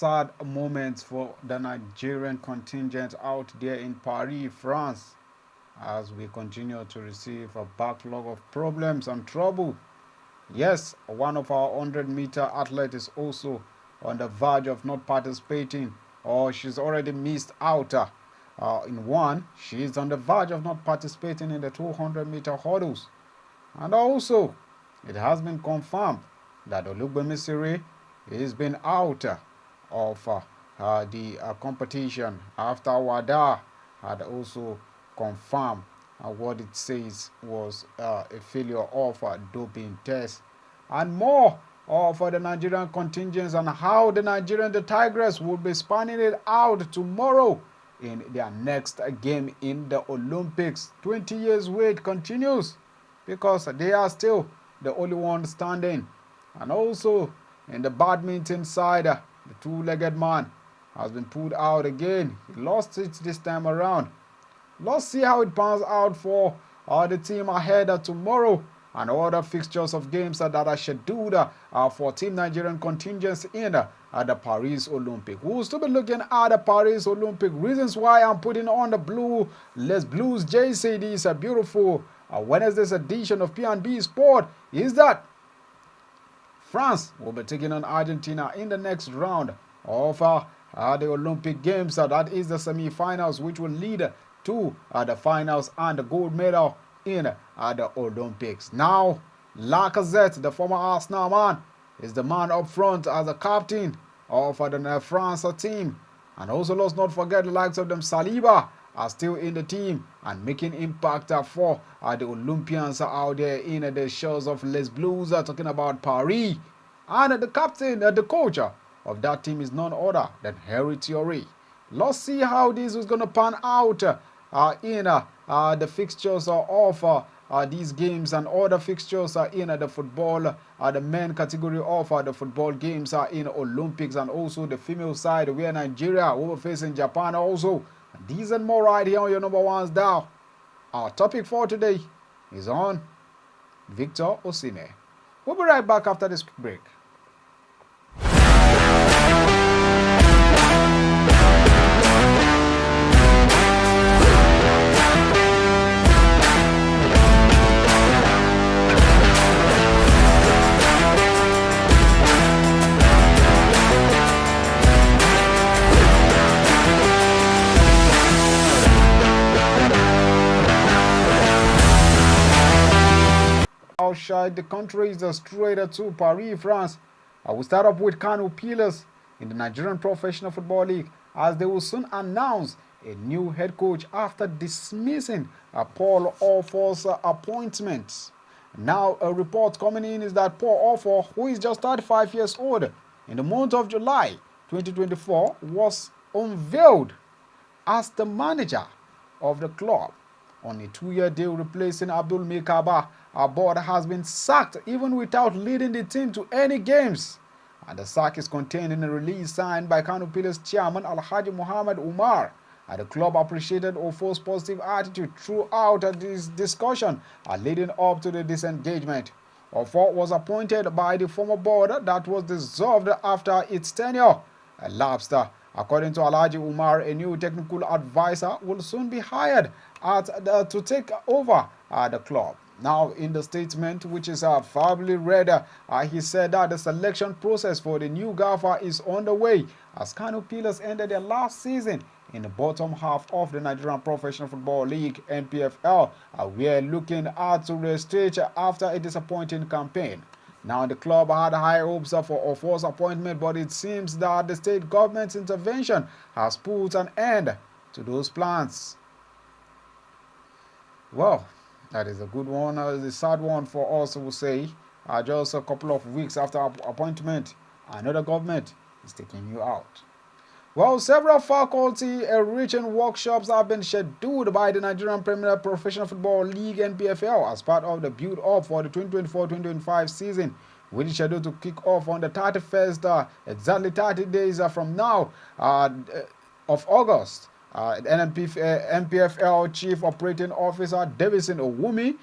sad moments for the Nigerian contingent out there in Paris, France, as we continue to receive a backlog of problems and trouble. Yes, one of our 100-meter athletes is also on the verge of not participating, or she's already missed out in one. She is on the verge of not participating in the 200-meter hurdles. And also, it has been confirmed that Olugbemi has been out of the competition after WADA had also confirmed what it says was a failure of a doping test. And more for the Nigerian contingents and how the Tigress will be spanning it out tomorrow in their next game in the Olympics. 20 years wait continues because they are still the only one standing. And also in the badminton side, the two-legged man has been pulled out again. He lost it this time around. Let's see how it pans out for the team ahead tomorrow and other fixtures of games that are scheduled for Team Nigerian contingents in the Paris Olympic. We'll still be looking at the Paris Olympic. Reasons why I'm putting on the Les Blues JC. This is a beautiful Wednesday's edition of P&B Sport is that France will be taking on Argentina in the next round of the Olympic Games. That is the semi-finals, which will lead to the finals and the gold medal in the Olympics. Now, Lacazette, the former Arsenal man, is the man up front as the captain of the France team. And also, let's not forget the likes of them Saliba are still in the team and making impact for the Olympians out there in the shores of Les Blues, talking about Paris. And the captain, the coach of that team is none other than Harry Thierry. Let's see how this is going to pan out in the fixtures of these games and other fixtures in the football, the men category of the football games in Olympics, and also the female side where Nigeria will be facing Japan also. These and more right here on your number one dial. Our topic for today is on Victor Osimhen. We'll be right back after this quick break. Outside the country is straight to Paris, France. We start up with Kano Pillars in the Nigerian Professional Football League, as they will soon announce a new head coach after dismissing Paul Orfor's appointment. Now, a report coming in is that Paul Orfor, who is just 35 years old, in the month of July 2024, was unveiled as the manager of the club on a 2-year deal, replacing Abdul Mekaba. Our board has been sacked even without leading the team to any games. And the sack is contained in a release signed by Kano Pillars chairman Alhaji Muhammad Umar. And the club appreciated Ofo's positive attitude throughout this discussion leading up to the disengagement. Ofo was appointed by the former board that was dissolved after its tenure elapsed. According to Alhaji Umar, a new technical advisor will soon be hired to take over the club. Now, in the statement, which is verbally read, he said that the selection process for the new gaffer is underway as Kano Pillars ended their last season in the bottom half of the Nigerian Professional Football League, NPFL. We are looking at to restage after a disappointing campaign. Now, the club had high hopes for Ofo's appointment, but it seems that the state government's intervention has put an end to those plans. Well, that is a good one. The sad one for us, we'll say. Just a couple of weeks after appointment, another government is taking you out. Well, several faculty-enriching workshops have been scheduled by the Nigerian Premier Professional Football League (NPFL) as part of the build-up for the 2024-2025 season, which is scheduled to kick off on the 31st, exactly 30 days from now, of August. NPFL Chief Operating Officer Davison Owumi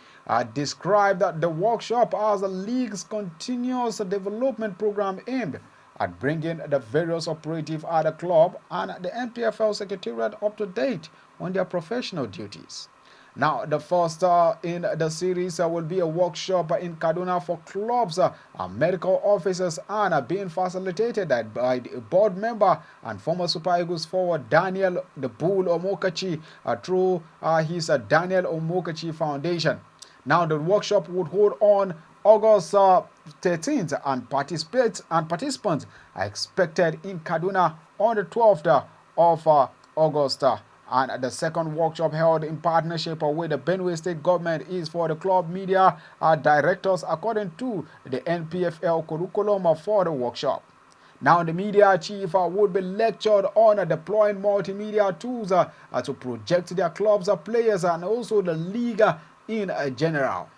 described the workshop as the league's continuous development program aimed at bringing the various operatives at the club and the NPFL Secretariat up to date on their professional duties. Now, the first in the series will be a workshop in Kaduna for clubs and medical officers, and being facilitated by the board member and former Super Eagles forward Daniel the Bull Omokachi through his Daniel Omokachi Foundation. Now, the workshop would hold on August 13th, and participants are expected in Kaduna on the 12th of August. And the second workshop, held in partnership with the Benue State government, is for the club media directors according to the NPFL curriculum for the workshop. Now, the media chief would be lectured on deploying multimedia tools to project their clubs, players, and also the league in general.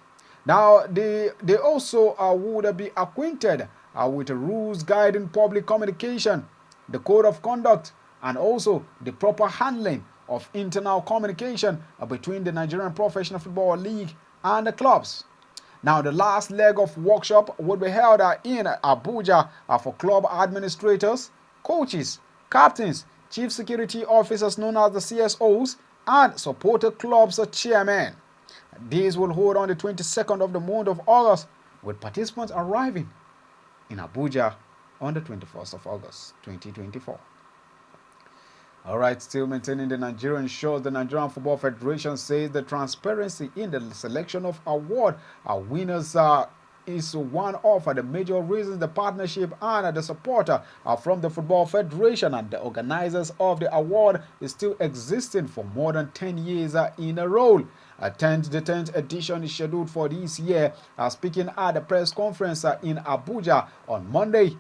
Now, they also would be acquainted with the rules guiding public communication, the code of conduct, and also the proper handling of internal communication between the Nigerian Professional Football League and the clubs. Now, the last leg of workshop would be held in Abuja for club administrators, coaches, captains, chief security officers known as the CSOs, and supporter clubs chairmen. These will hold on the 22nd of the month of August, with participants arriving in Abuja on the 21st of August, 2024. All right, still maintaining the Nigerian shows, the Nigerian Football Federation says the transparency in the selection of award winners is one of the major reasons the partnership and the support from the Football Federation and the organizers of the award is still existing for more than 10 years in a row. The 10th edition is scheduled for this year. Speaking at the press conference in Abuja on Monday,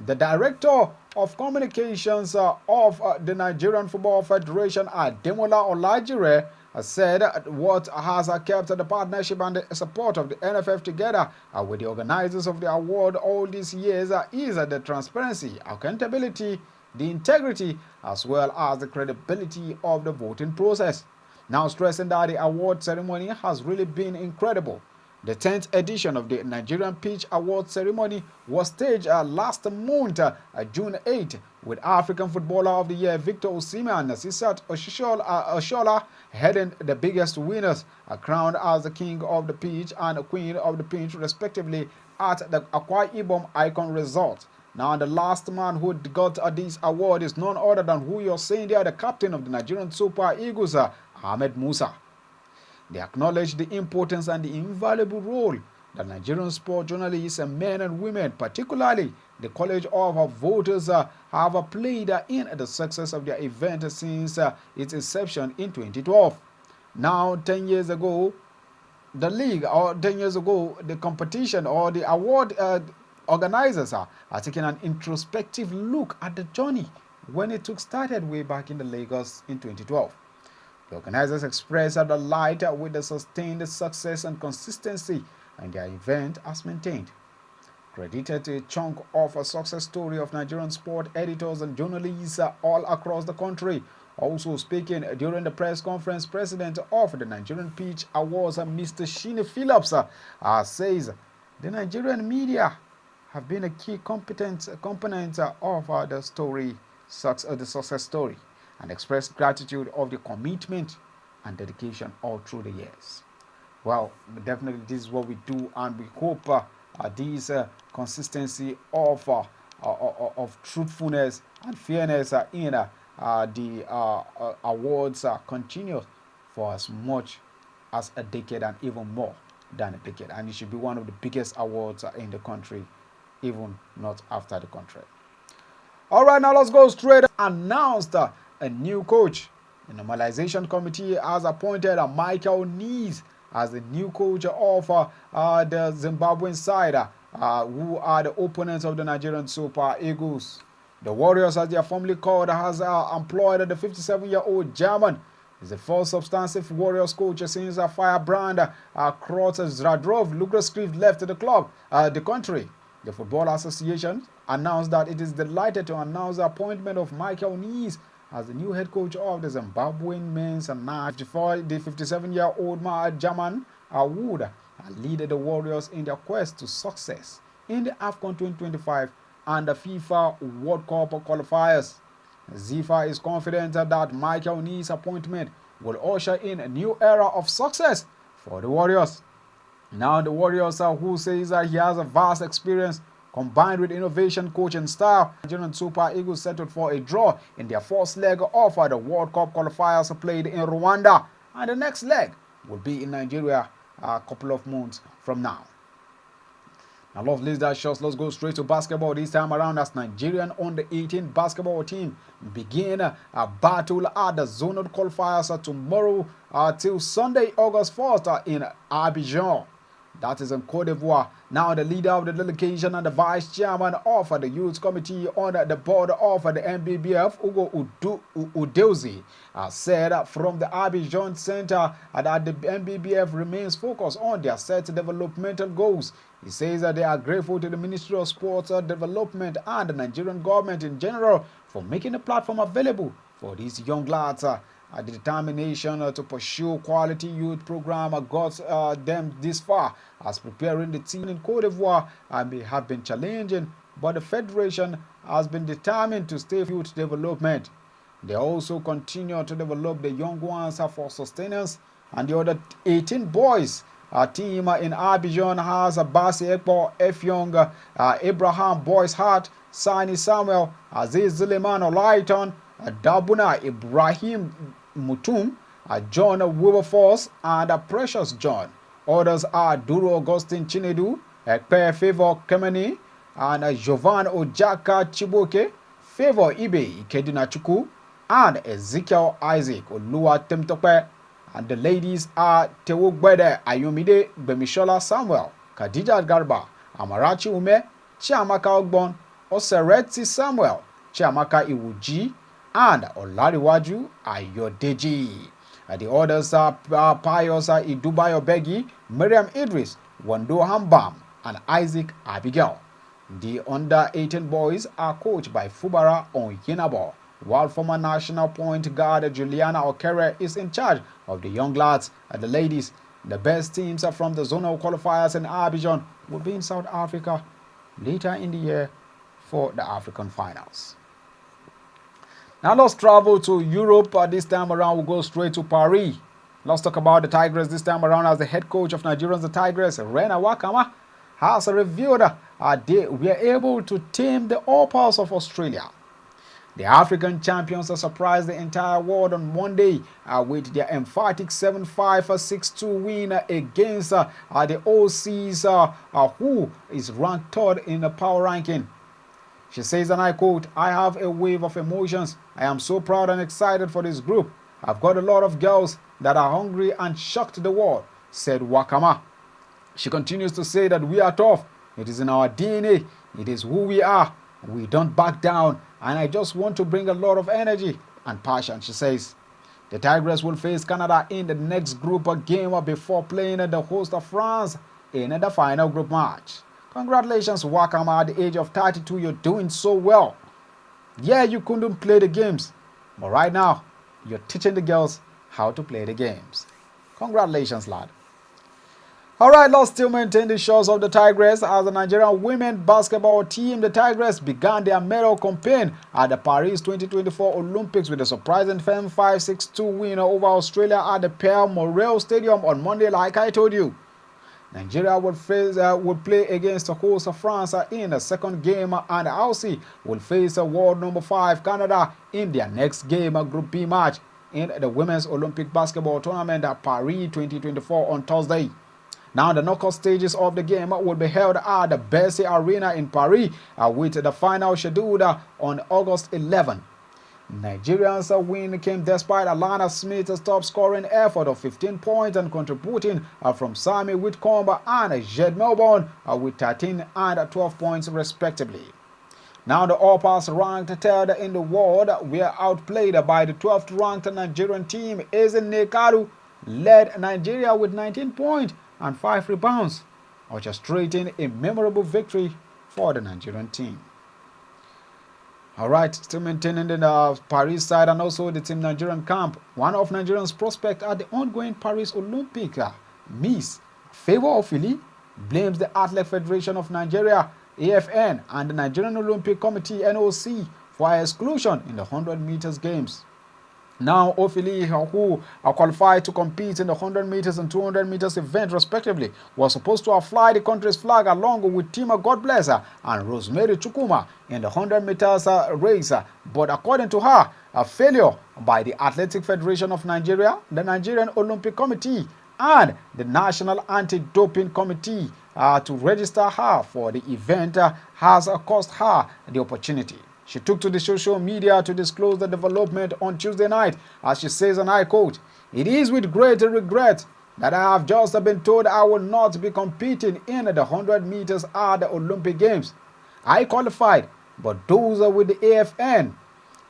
the director of communications of the Nigerian Football Federation, Ademola Olajire, said what has kept the partnership and the support of the NFF together with the organizers of the award all these years is the transparency, accountability, the integrity, as well as the credibility of the voting process. Now, stressing that the award ceremony has really been incredible. The 10th edition of the Nigerian Pitch Award ceremony was staged last month, June 8, with African Footballer of the Year Victor Osimhen and Sisat Oshola heading the biggest winners, crowned as the King of the Pitch and Queen of the Pitch, respectively, at the Akwa Ibom Icon Resort. Now, the last man who got this award is none other than who you're saying there, the captain of the Nigerian Super Eagles, Ahmed Musa. They acknowledge the importance and the invaluable role that Nigerian sport journalists and men and women, particularly the College of Voters, have played in the success of their event since its inception in 2012. Now, 10 years ago, the league, or 10 years ago, the competition or the award organizers are taking an introspective look at the journey when it started way back in the Lagos in 2012. The organizers expressed the delight with the sustained success and consistency, and their event has maintained. Credited a chunk of a success story of Nigerian sport editors and journalists all across the country. Also speaking during the press conference, President of the Nigerian Pitch Awards, Mr. Shine Phillips, says the Nigerian media have been a key component of the success story, and expressed gratitude of the commitment and dedication all through the years. Well, definitely this is what we do, and we hope this consistency of truthfulness and fairness in the awards continue for as much as a decade and even more than a decade. And it should be one of the biggest awards in the country, even not after the country. All right, now let's go straight. Announced a new coach. The normalization committee has appointed Michael Nees as the new coach of the Zimbabwean side, who are the opponents of the Nigerian Super Eagles. The Warriors, as they are formerly called, has employed the 57-year-old German. He's the first substantive Warriors coach since firebrand Krot Zdradrov Lugraskriv left the country. The Football Association announced that it is delighted to announce the appointment of Michael Nees as the new head coach of the Zimbabwean men's national. The 57-year-old German would lead the Warriors in their quest to success in the AFCON 2025 and the FIFA World Cup qualifiers. FIFA is confident that Michael Nee's appointment will usher in a new era of success for the Warriors. Now the Warriors, who says that he has a vast experience combined with innovation, coaching style, Nigerian Super Eagles settled for a draw in their first leg of the World Cup qualifiers played in Rwanda, and the next leg will be in Nigeria a couple of months from now. Now, lovely that shots. Let's go straight to basketball this time around as Nigerian under-18 basketball team begin a battle at the zonal qualifiers tomorrow till Sunday, August 1st in Abidjan. That is in Cote d'Ivoire. Now, the leader of the delegation and the vice chairman of the youth committee on the board of the NBBF, Ugo Udeuzi, said from the Abidjan Center that the NBBF remains focused on their set developmental goals. He says that they are grateful to the Ministry of Sports Development and the Nigerian government in general for making the platform available for these young lads. The determination to pursue quality youth program got them this far, as preparing the team in Cote d'Ivoire may have been challenging, but the federation has been determined to stay youth development. They also continue to develop the young ones for sustenance, and the other 18 boys team in Abidjan has Basi Ekpo, F. Young, Abraham Boyce Hart, Sani Samuel, Aziz Zuleman Olaiton, Dabuna Ibrahim Mutum, John Wilberforce, and Precious John. Others are Duro Augustine Chinedu, Ekpe Favor Kemeni, and Jovan Ojaka Chiboke, Favor Ibe Ikedinachuku, and Ezekiel Isaac Olua Temtope. And the ladies are Tewugbede Ayomide Bemishola Samuel, Khadija Garba, Amarachi Ume, Chiamaka Ogbon, Osereti Samuel, Chiamaka Iwuji, and Olariwaju Ayodeji. The others are Pius Idubayo Begi, Miriam Idris, Wando Hambam, and Isaac Abigail. The under-18 boys are coached by Fubara Onyenabo, while former national point guard Juliana Okere is in charge of the young lads. And the ladies, the best teams are from the zonal qualifiers in Abidjan, will be in South Africa later in the year for the African finals. Now let's travel to Europe. This time around, we'll go straight to Paris. Let's talk about the Tigers this time around, as the head coach of Nigerians, the Tigers, Rena Wakama, has revealed they were able to tame the Opals of Australia. The African champions surprised the entire world on Monday with their emphatic 7-5 6-2 win against the OCs, who is ranked third in the power ranking. She says, and I quote, "I have a wave of emotions. I am so proud and excited for this group. I've got a lot of girls that are hungry and shocked the world," said Wakama. She continues to say that we are tough. It is in our DNA. It is who we are. We don't back down. And I just want to bring a lot of energy and passion, she says. The Tigers will face Canada in the next group game before playing the host of France in the final group match. Congratulations, Wakama. At the age of 32, you're doing so well. Yeah, you couldn't play the games, but right now, you're teaching the girls how to play the games. Congratulations, lad. All right, let's still maintain the shows of the Tigers as the Nigerian women basketball team. The Tigers began their medal campaign at the Paris 2024 Olympics with a surprising 5-6-2 win over Australia at the Pierre Morel Stadium on Monday, like I told you. Nigeria would play against the host of France in the second game, and Aussie will face world number 5 Canada in their next game, Group B match in the Women's Olympic Basketball Tournament at Paris 2024 on Thursday. Now, the knockout stages of the game will be held at the Bercy Arena in Paris, with the final scheduled on August 11. Nigerians' win came despite Alana Smith's top-scoring effort of 15 points and contributing from Sammy Whitcomb and Jed Melbourne with 13 and 12 points respectively. Now, the Opals, ranked third in the world, were outplayed by the 12th-ranked Nigerian team. Ezen Nekalu led Nigeria with 19 points and 5 rebounds, orchestrating a memorable victory for the Nigerian team. All right, still maintaining the Paris side and also the Team Nigerian camp. One of Nigerians' prospects at the ongoing Paris Olympic, Miss Favor Ofili, blames the Athletic Federation of Nigeria AFN and the Nigerian Olympic Committee NOC for exclusion in the 100 meters games. Now, Ofili, who are qualified to compete in the 100 meters and 200 meters event respectively, was supposed to have fly the country's flag along with Tima Godblesser and Rosemary Chukuma in the 100 meters race. But according to her, a failure by the Athletic Federation of Nigeria, the Nigerian Olympic Committee, and the National Anti-Doping Committee to register her for the event has cost her the opportunity. She took to the social media to disclose the development on Tuesday night, as she says, and I quote, "It is with great regret that I have just been told I will not be competing in the 100 meters at the Olympic Games. I qualified, but those with the AFN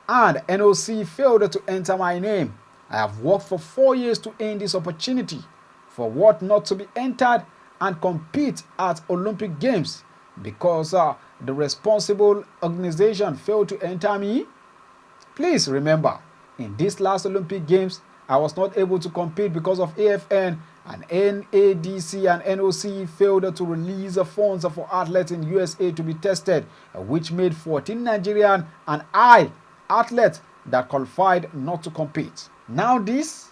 and NOC failed to enter my name. I have worked for 4 years to earn this opportunity. For what not to be entered and compete at Olympic Games because the responsible organization failed to enter me? Please remember, in this last Olympic Games, I was not able to compete because of AFN and NADC and NOC failed to release the funds for athletes in USA to be tested, which made 14 Nigerian and I athletes that qualified not to compete. Now this,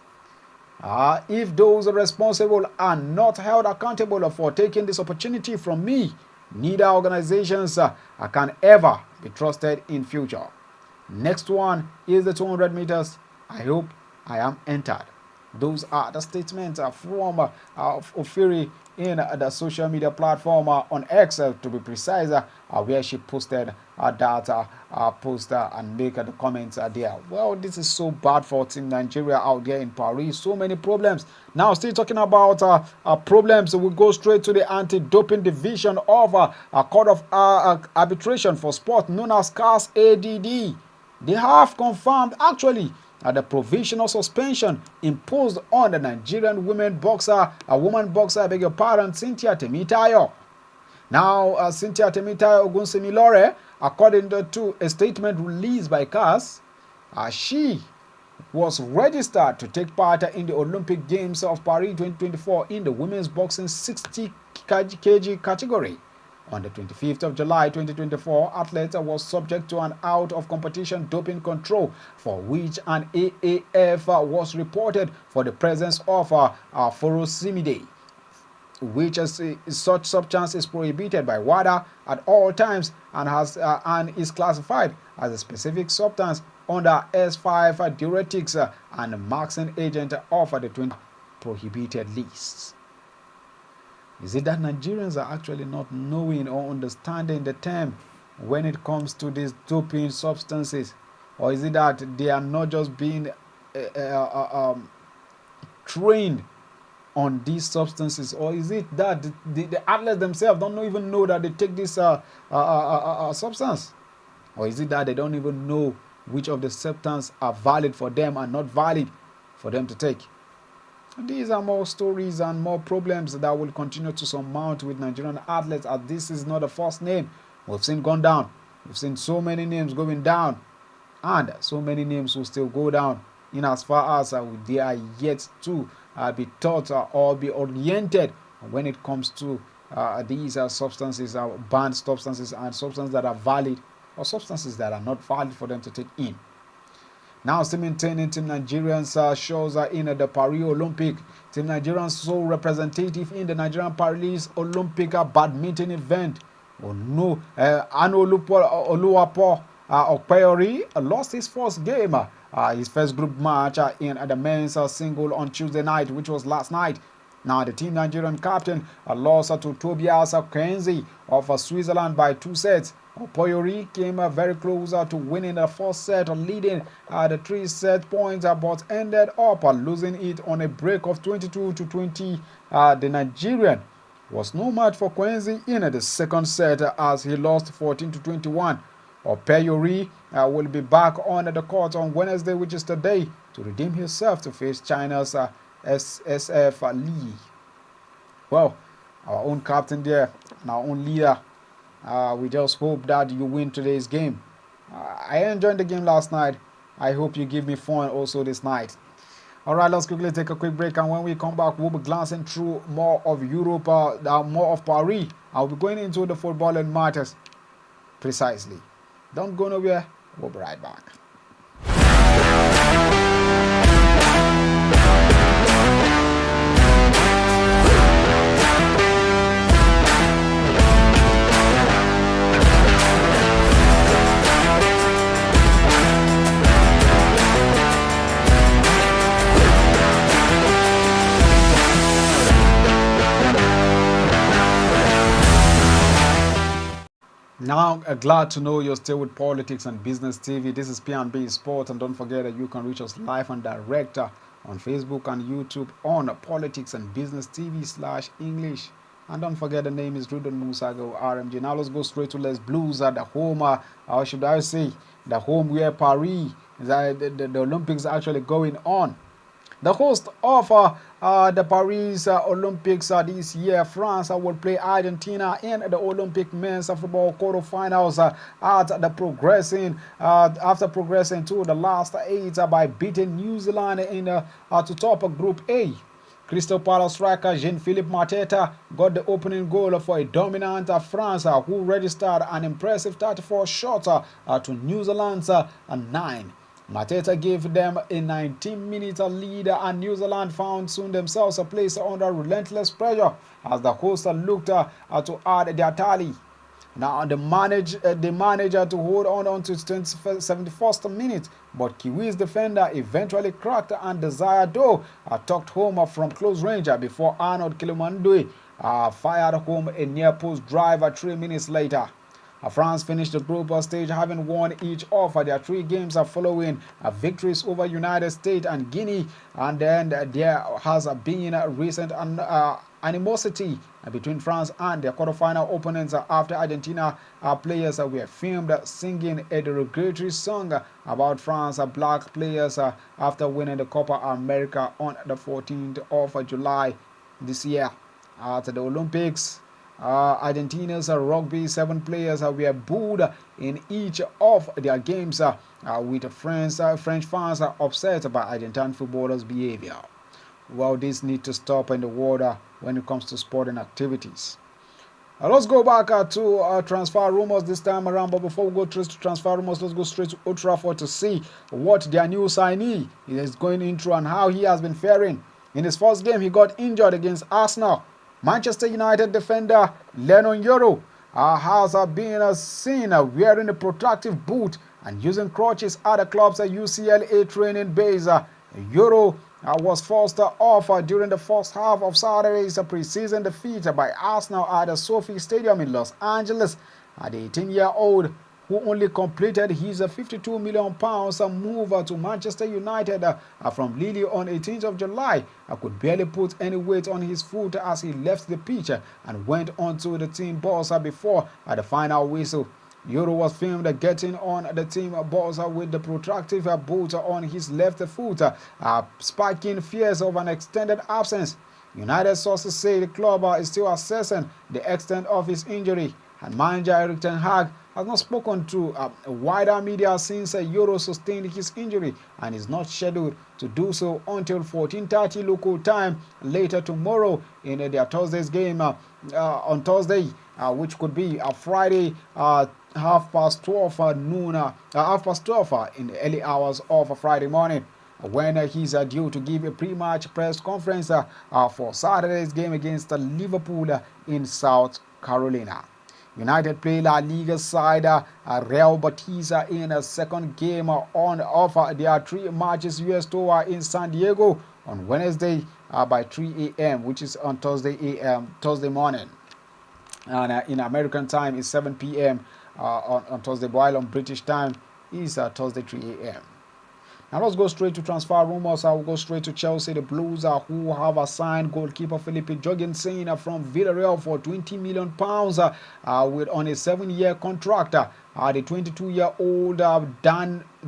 if those responsible are not held accountable for taking this opportunity from me, neither organizations can ever be trusted in future." Next one is the 200 meters. I hope I am entered. Those are the statements from Ofiri in the social media platform on X, to be precise, where she posted that post and make the comments there. Well, this is so bad for Team Nigeria out there in Paris. So many problems. Now, still talking about problems, we go straight to the anti-doping division of a court of arbitration for sport known as CAS ADD. They have confirmed actually the provisional suspension imposed on the Nigerian woman boxer, beg your pardon, Cynthia Temitayo. Now, Cynthia Temitayo Ogunsemilore, according to a statement released by CAS, she was registered to take part in the Olympic Games of Paris 2024 in the women's boxing 60 kg category. On the 25th of July 2024, athlete was subject to an out-of-competition doping control for which an AAF was reported for the presence of furosemide, which such substance is prohibited by WADA at all times and is classified as a specific substance under S5 diuretics and marking agent of the 20 prohibited lists. Is it that Nigerians are actually not knowing or understanding the term when it comes to these doping substances? Or is it that they are not just being trained on these substances? Or is it that the athletes themselves don't even know that they take this substance? Or is it that they don't even know which of the substances are valid for them and not valid for them to take? These are more stories and more problems that will continue to surmount with Nigerian athletes, as this is not the first name we've seen gone down. We've seen so many names going down, and so many names will still go down in as far as they are yet to be taught or be oriented when it comes to these substances, banned substances, and substances that are valid or substances that are not valid for them to take in. Now, still maintaining Team Nigerians shows in the Paris Olympic. Team Nigerians sole representative in the Nigerian Paris Olympic badminton event. Oluwapo Okpeyori lost his first game, his first group match in the men's single on Tuesday night, which was last night. Now, the Team Nigerian captain lost to Tobias Kenzie of Switzerland by 2 sets. Opoyori came very close to winning the first set, leading the 3-set points, but ended up losing it on a break of 22-20. The Nigerian was no match for Kwenzi in the second set as he lost 14-21. Opoyori will be back on the court on Wednesday, which is today, to redeem himself to face China's SF Lee. Well, our own captain there and our own leader. We just hope that you win today's game. I enjoyed the game last night. I hope you give me fun also this night. All right, let's quickly take a quick break, and when we come back, we'll be glancing through more of Europe, more of Paris. I'll be going into the footballing matters precisely. Don't go nowhere. We'll be right back. Now, glad to know you're still with Politics and Business TV. This is P&B Sports, and don't forget that you can reach us live and direct on Facebook and YouTube on Politics and Business TV.English. And don't forget the name is Rudon Musago RMG. Now let's go straight to Les Blues at the home, or should I say, the home where Paris, the Olympics are actually going on. The host of the Paris Olympics this year, France, will play Argentina in the Olympic men's football quarterfinals after progressing to the last 8 by beating New Zealand in to top Group A. Crystal Palace striker Jean-Philippe Mateta got the opening goal for a dominant France who registered an impressive 34 shots to New Zealand's 9. Mateta gave them a 19-minute lead, and New Zealand found soon themselves placed under relentless pressure as the hosts looked to add their tally. Now they managed to hold on to 71st minute, but Kiwi's defender eventually cracked, and Desire Doe tucked home from close range before Arnold Kilimandui fired home a near-post drive 3 minutes later. France finished the group stage having won each of their 3 games following victories over United States and Guinea, and then there has been recent animosity between France and their quarterfinal opponents after Argentina players were filmed singing a derogatory song about France black players after winning the Copa America on the 14th of July this year. At the Olympics, Argentina's rugby 7 players were booed in each of their games, with French fans upset by Argentine footballers' behavior. Well, this needs to stop in the water when it comes to sporting activities. Let's go back to transfer rumors this time around, but before we go to transfer rumors, let's go straight to Old Trafford to see what their new signee is going into and how he has been faring. In his first game, he got injured against Arsenal. Manchester United defender Lennon Yoro has been seen wearing a protective boot and using crutches at the club's UCLA training base. Yoro was forced off during the first half of Saturday's preseason defeat by Arsenal at the Sophie Stadium in Los Angeles. The 18-year-old, who only completed his £52 million move to Manchester United from Lille on 18th of July, could barely put any weight on his foot as he left the pitch and went onto the team bus before the final whistle. Euro was filmed getting on the team bus with the protracted boot on his left foot, sparking fears of an extended absence. United sources say the club is still assessing the extent of his injury, and manager Erik ten Hag has not spoken to wider media since Euro sustained his injury and is not scheduled to do so until 14:30 local time later tomorrow in their Thursday's game on Thursday, which could be Friday, 12:30 noon, 12:30 in the early hours of Friday morning, when he's due to give a pre-match press conference for Saturday's game against Liverpool in South Carolina. United play La Liga side Real Betis in a second game of their 3 matches US tour in San Diego on Wednesday by 3 a.m., which is on Thursday morning. And in American time is 7 p.m. On Thursday, while on British time is Thursday 3 a.m. Now let's go straight to transfer rumors. I will go straight to Chelsea. The Blues who have assigned goalkeeper Philippe Jorgensen from Villarreal for £20 million on a 7-year contract. The 22-year-old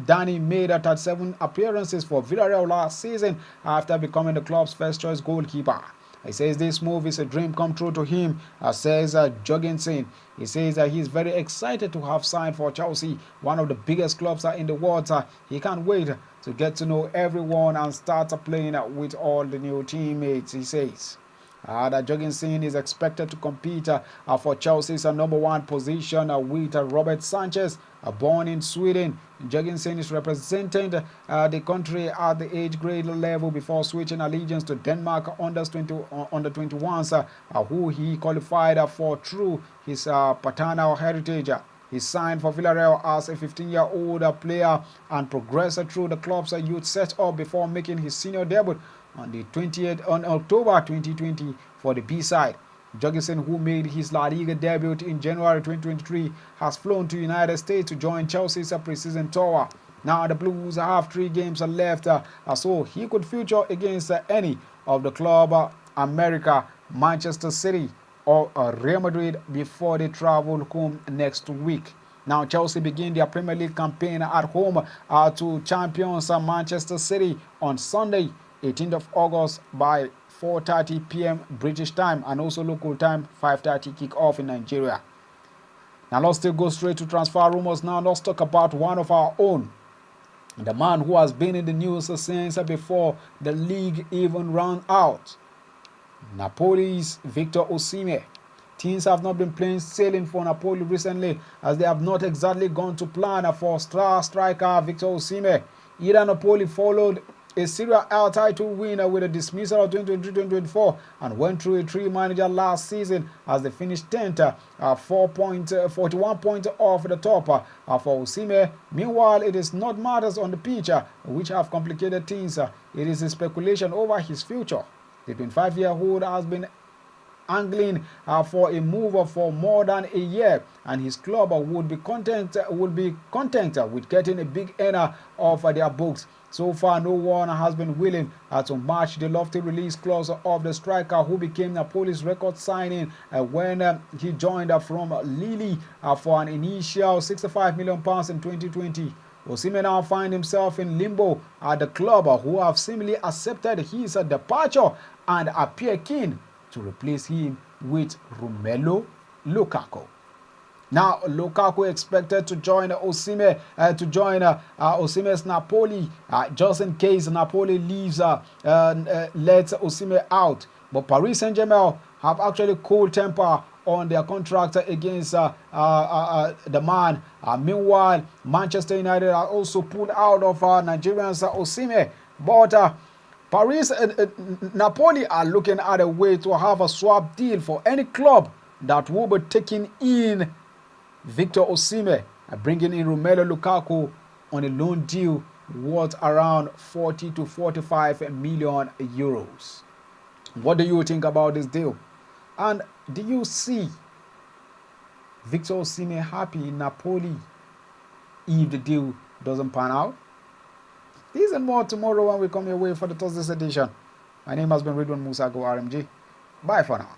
Danny made 37 appearances for Villarreal last season after becoming the club's first-choice goalkeeper. He says this move is a dream come true to him, says Jorgensen. He says that he's very excited to have signed for Chelsea, one of the biggest clubs in the world. He can't wait to get to know everyone and start playing with all the new teammates, he says. That Jorgensen is expected to compete for Chelsea's number 1 position with Robert Sanchez, born in Sweden. Jorgensen is representing the country at the age grade level before switching allegiance to Denmark under 21s, who he qualified for through his paternal heritage. He signed for Villarreal as a 15-year-old player and progressed through the club's youth setup before making his senior debut on October 2020 for the B-side. Jorgensen, who made his La Liga debut in January 2023, has flown to United States to join Chelsea's preseason tour. Now the Blues have 3 games left, so he could feature against any of the club America, Manchester City or Real Madrid before they travel home next week. Now Chelsea begin their Premier League campaign at home to champions Manchester City on Sunday, 18th of August by 4:30 p.m. British time and also local time 5:30 kick-off in Nigeria. Now let's still go straight to transfer rumors. Now let's talk about one of our own, the man who has been in the news since before the league even ran out. Napoli's Victor Osimhen. Teams have not been plain sailing for Napoli recently, as they have not exactly gone to plan for star striker Victor Osimhen. Either Napoli followed a Serie A title winner with a dismissal of 2023-2024 and went through a 3-manager last season as they finished 10th, 41 points off the top for Osimhen. Meanwhile, it is not matters on the pitch which have complicated things. It is a speculation over his future. The 25-year-old has been angling for a move for more than a year, and his club would be content with getting a big end of their books. So far, no one has been willing to match the lofty release clause of the striker, who became Napoli's record signing when he joined from Lille for an initial £65 million in 2020. Osimhen now finds himself in limbo at the club, who have seemingly accepted his departure and appear keen to replace him with Romelu Lukaku. Now, Lukaku expected to join Osimhen, Osimhen's Napoli, just in case Napoli leaves, lets Osimhen out. But Paris Saint-Germain have actually cool temper on their contract against the man. Meanwhile, Manchester United are also pulled out of Nigerian's Osimhen. But Napoli are looking at a way to have a swap deal for any club that will be taking in Victor Osimhen, bringing in Romelu Lukaku on a loan deal worth around 40 to 45 million euros. What do you think about this deal? And do you see Victor Osimhen happy in Napoli if the deal doesn't pan out? This and more tomorrow when we come your way for the Thursday edition. My name has been Ridwan Musa Go RMG. Bye for now.